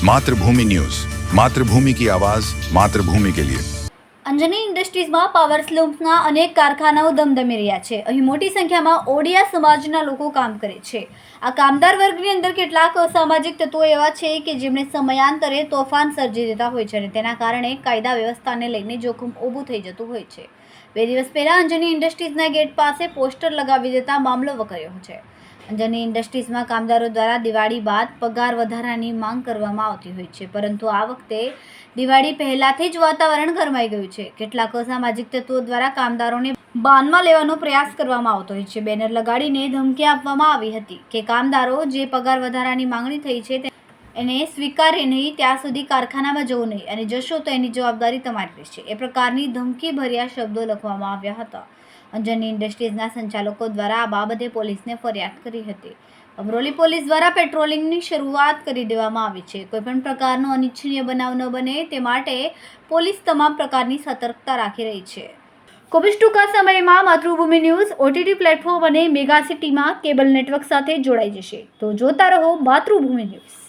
मातृभूमि न्यूज, मातृभूमि की आवाज, मातृभूमि के लिए। અંજની ઇન્ડસ્ટ્રીઝમાં પાવરલૂમ્સના અનેક કારખાનાઓ ધમધમી રહ્યા છે। અહીં મોટી સંખ્યામાં ઓડિયા સમાજના લોકો કામ કરે છે। આ કામદાર વર્ગની અંદર કેટલાક અસામાજિક તત્વો એવા છે કે જેમણે સમયાંતરે તોફાન સર્જી દેતા હોય છે અને તેના કારણે કાયદા વ્યવસ્થાને લઈને જોખમ ઊભું થઈ જતું હોય છે। 2 દિવસ પહેલા અંજની ઇન્ડસ્ટ્રીઝના ગેટ પાસે પોસ્ટર લગાવી દેતા મામલો વકર્યો છે। અંજની ઇન્ડસ્ટ્રીઝમાં કામદારો દ્વારા દિવાળી બાદ પગાર વધારાની માંગ કરવામાં આવતી હોય છે, પરંતુ આ વખતે દિવાળી પહેલાથી જ વાતાવરણ ગરમાઈ ગયું છે। કેટલાક અસામાજિક તત્વો દ્વારા કામદારોને બાનમાં લેવાનો પ્રયાસ કરવામાં આવતો હોય છે। બેનર લગાડીને ધમકી આપવામાં આવી હતી કે કામદારો જે પગાર વધારાની માંગણી થઈ છે એને સ્વીકારે નહીં ત્યાં સુધી કારખાનામાં જવું નહીં અને જશો તો એની જવાબદારી તમારી રહેશે। એ પ્રકારની ધમકીભર્યા શબ્દો લખવામાં આવ્યા હતા। અંજની ઇન્ડસ્ટ્રીઝના સંચાલકો દ્વારા આ બાબતે પોલીસને ફરિયાદ કરી હતી। અમરોલી પોલીસ દ્વારા પેટ્રોલિંગની શરૂઆત કરી દેવામાં આવી છે। કોઈપણ પ્રકારનો અનિચ્છનીય બનાવ ન બને તે માટે પોલીસ તમામ પ્રકારની સતર્કતા રાખી રહી છે। ખૂબ જ ટૂંકા સમયમાં માતૃભૂમિ ન્યૂઝ OTT પ્લેટફોર્મ અને મેગા સિટીમાં કેબલ નેટવર્ક સાથે જોડાઈ જશે, તો જોતા રહો માતૃભૂમિ ન્યૂઝ।